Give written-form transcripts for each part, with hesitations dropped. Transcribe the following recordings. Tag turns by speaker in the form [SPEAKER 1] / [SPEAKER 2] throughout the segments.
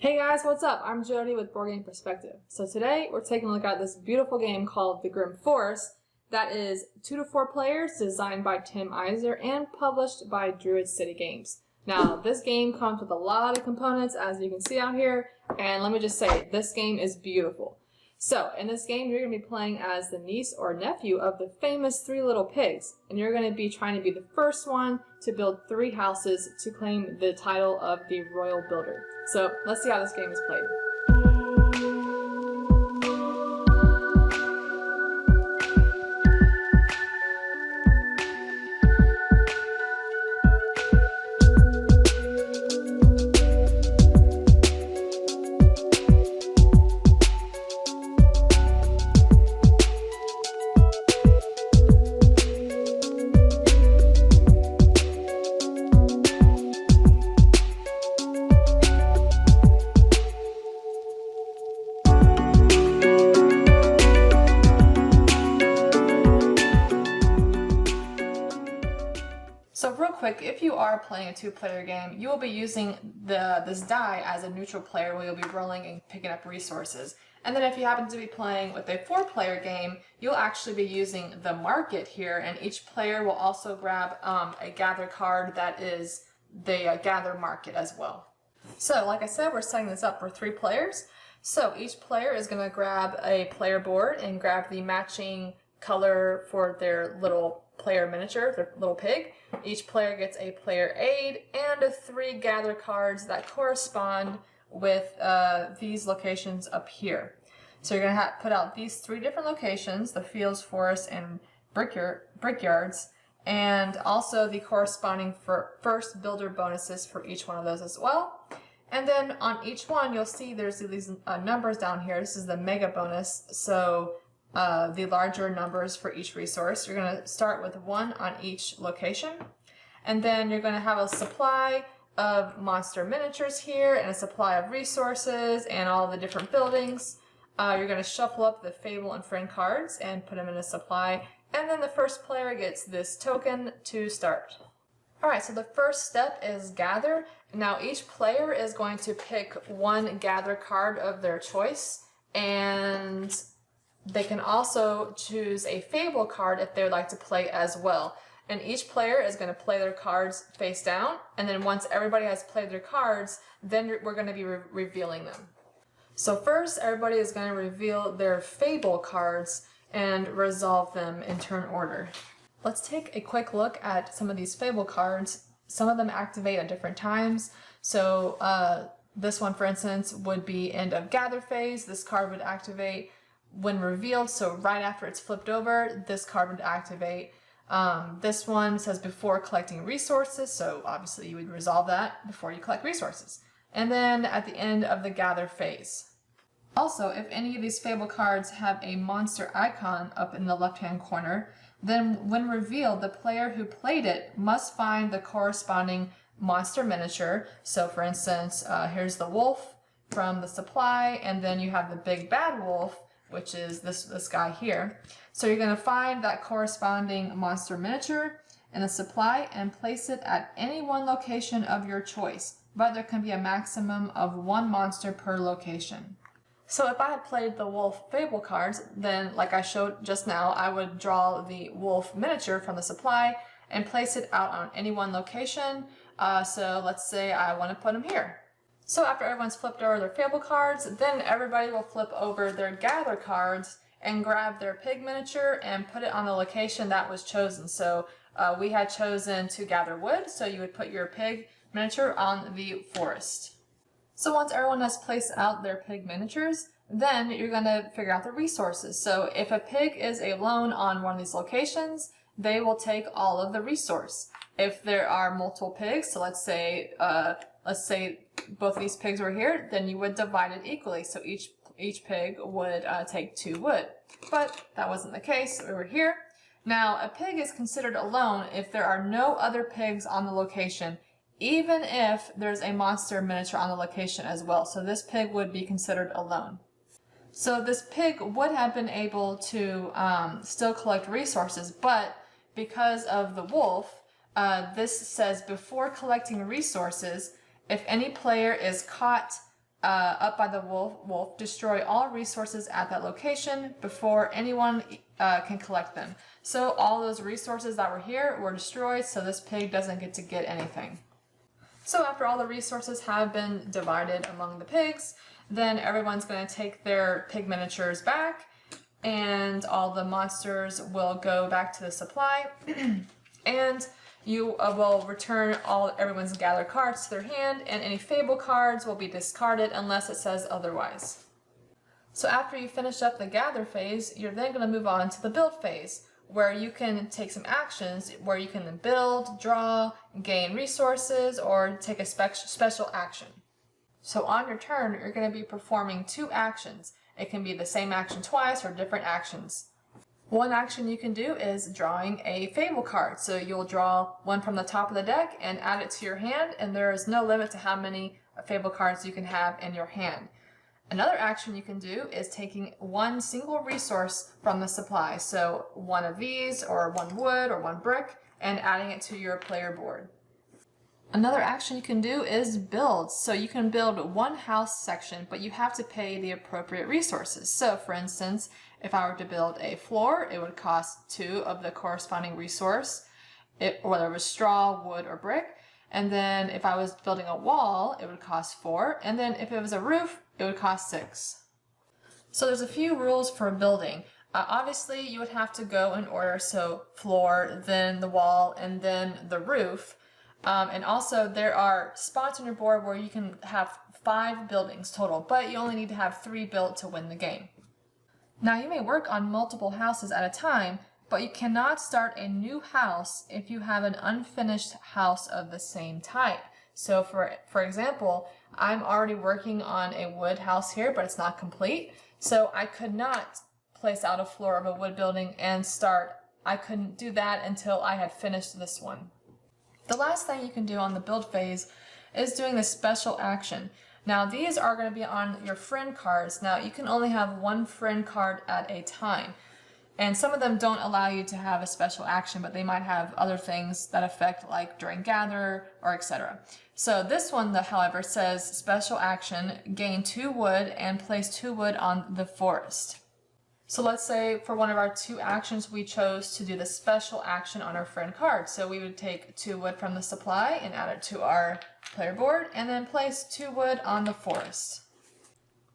[SPEAKER 1] Hey guys, what's up? I'm Jody with Board Game Perspective. So today we're taking a look at this beautiful game called the Grimm Forest that is 2 to 4 players, designed by Tim Iser and published by Druid City Games. Now this game comes with a lot of components, as you can see out here, and let me just say, this game is beautiful. So in this game you're going to be playing as the niece or nephew of the famous Three Little Pigs, and you're going to be trying to be the first one to build 3 houses to claim the title of the Royal Builder. So let's see how this game is played. So real quick, if you are playing a 2-player game, you will be using this die as a neutral player where you'll be rolling and picking up resources. And then if you happen to be playing with a 4-player game, you'll actually be using the market here, and each player will also grab a gather card that is the gather market as well. So like I said, we're setting this up for 3 players. So each player is going to grab a player board and grab the matching color for their little player miniature, their little pig. Each player gets a player aid and 3 gather cards that correspond with these locations up here. So you're going to put out these 3 different locations, the fields, forests, and brickyards, and also the corresponding first builder bonuses for each one of those as well. And then on each one you'll see there's these numbers down here. This is the mega bonus, so the larger numbers for each resource. You're going to start with 1 on each location, and then you're going to have a supply of monster miniatures here and a supply of resources and all the different buildings. You're going to shuffle up the Fable and Friend cards and put them in a supply, and then the first player gets this token to start. Alright, so the first step is gather. Now each player is going to pick 1 gather card of their choice, and they can also choose a Fable card if they would like to play as well. And each player is going to play their cards face down, and then once everybody has played their cards, then we're going to be revealing them. So first, everybody is going to reveal their Fable cards and resolve them in turn order. Let's take a quick look at some of these Fable cards. Some of them activate at different times. So this one, for instance, would be end of gather phase. This card would activate when revealed, so right after it's flipped over, this card would activate. This one says before collecting resources, so obviously you would resolve that before you collect resources. And then at the end of the gather phase. Also, if any of these Fable cards have a monster icon up in the left-hand corner, then when revealed, the player who played it must find the corresponding monster miniature. So for instance, here's the wolf from the supply, and then you have the big bad wolf, which is this guy here. So you're going to find that corresponding monster miniature in the supply and place it at any one location of your choice, but there can be a maximum of 1 monster per location. So if I had played the wolf Fable cards, then like I showed just now, I would draw the wolf miniature from the supply and place it out on any one location. So let's say I want to put him here. So after everyone's flipped over their Fable cards, then everybody will flip over their gather cards and grab their pig miniature and put it on the location that was chosen. So we had chosen to gather wood, so you would put your pig miniature on the forest. So once everyone has placed out their pig miniatures, then you're going to figure out the resources. So if a pig is alone on one of these locations, they will take all of the resource. If there are multiple pigs, so let's say both of these pigs were here, then you would divide it equally. So each pig would take 2 wood. But that wasn't the case. We were here. Now, a pig is considered alone if there are no other pigs on the location, even if there's a monster miniature on the location as well. So this pig would be considered alone. So this pig would have been able to still collect resources, but because of the wolf, this says before collecting resources, if any player is caught up by the wolf, destroy all resources at that location before anyone can collect them. So all those resources that were here were destroyed, so this pig doesn't get to get anything. So after all the resources have been divided among the pigs, then everyone's going to take their pig miniatures back, and all the monsters will go back to the supply, and you will return everyone's gathered cards to their hand, and any fable cards will be discarded unless it says otherwise. So after you finish up the gather phase, you're then going to move on to the build phase, where you can take some actions where you can build, draw, gain resources, or take a special action. So on your turn, you're going to be performing 2 actions. It can be the same action twice or different actions. One action you can do is drawing a fable card. So you'll draw one from the top of the deck and add it to your hand, and there is no limit to how many fable cards you can have in your hand. Another action you can do is taking one single resource from the supply, so one of these, or one wood, or one brick, and adding it to your player board. Another action you can do is build. So you can build one house section, but you have to pay the appropriate resources. So for instance, if I were to build a floor, it would cost 2 of the corresponding resource, whether it was straw, wood, or brick. And then if I was building a wall, it would cost 4. And then if it was a roof, it would cost 6. So there's a few rules for building. Obviously, you would have to go in order, so floor, then the wall, and then the roof. And also there are spots on your board where you can have 5 buildings total, but you only need to have 3 built to win the game. Now you may work on multiple houses at a time, but you cannot start a new house if you have an unfinished house of the same type. So for example, I'm already working on a wood house here, but it's not complete. So I could not place out a floor of a wood building and start. I couldn't do that until I had finished this one. The last thing you can do on the build phase is doing the special action. Now these are going to be on your friend cards. Now you can only have 1 friend card at a time. And some of them don't allow you to have a special action, but they might have other things that affect, like during gather or etc. So this one, however, says special action, gain 2 wood and place 2 wood on the forest. So let's say for one of our 2 actions, we chose to do the special action on our friend card. So we would take 2 wood from the supply and add it to our player board, and then place 2 wood on the forest.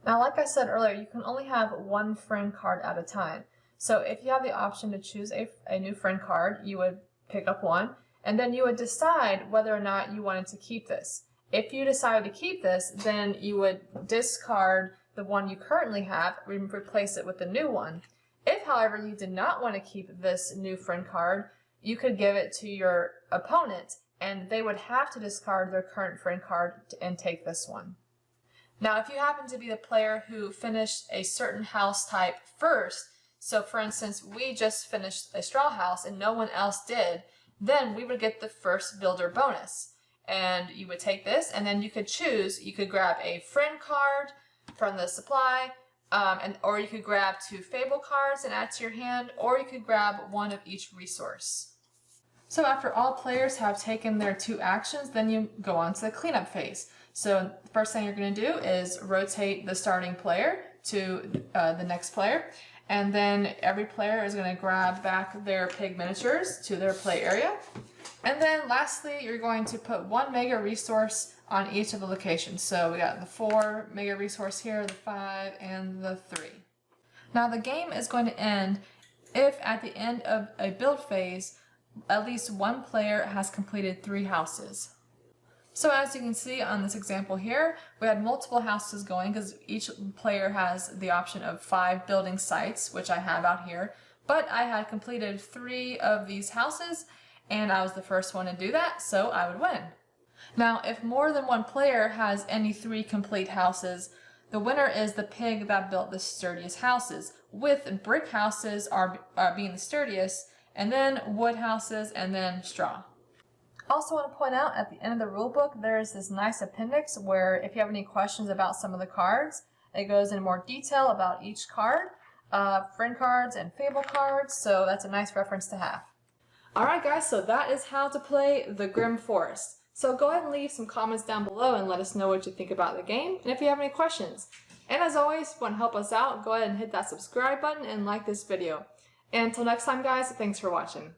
[SPEAKER 1] Now, like I said earlier, you can only have 1 friend card at a time. So if you have the option to choose a new friend card, you would pick up one, and then you would decide whether or not you wanted to keep this. If you decided to keep this, then you would discard the one you currently have and replace it with the new one. If, however, you did not want to keep this new friend card, you could give it to your opponent, and they would have to discard their current friend card and take this one. Now, if you happen to be the player who finished a certain house type first, so for instance, we just finished a straw house and no one else did, then we would get the first builder bonus. And you would take this, and then you could choose, you could grab a friend card from the supply, or you could grab 2 fable cards and add to your hand, or you could grab 1 of each resource. So after all players have taken their 2 actions, then you go on to the cleanup phase. So the first thing you're going to do is rotate the starting player to the next player. And then every player is going to grab back their pig miniatures to their play area. And then lastly, you're going to put 1 mega resource on each of the locations. So we got the 4 mega resource here, the 5, and the 3. Now the game is going to end if at the end of a build phase, at least 1 player has completed 3 houses. So as you can see on this example here, we had multiple houses going because each player has the option of 5 building sites, which I have out here. But I had completed 3 of these houses, and I was the first one to do that, so I would win. Now, if more than 1 player has any 3 complete houses, the winner is the pig that built the sturdiest houses, with brick houses being the sturdiest, and then wood houses, and then straw. Also want to point out, at the end of the rulebook, there is this nice appendix where if you have any questions about some of the cards, it goes in more detail about each card, friend cards and fable cards, so that's a nice reference to have. Alright guys, so that is how to play the Grimm Forest. So go ahead and leave some comments down below and let us know what you think about the game and if you have any questions. And as always, if you want to help us out, go ahead and hit that subscribe button and like this video. And until next time guys, thanks for watching.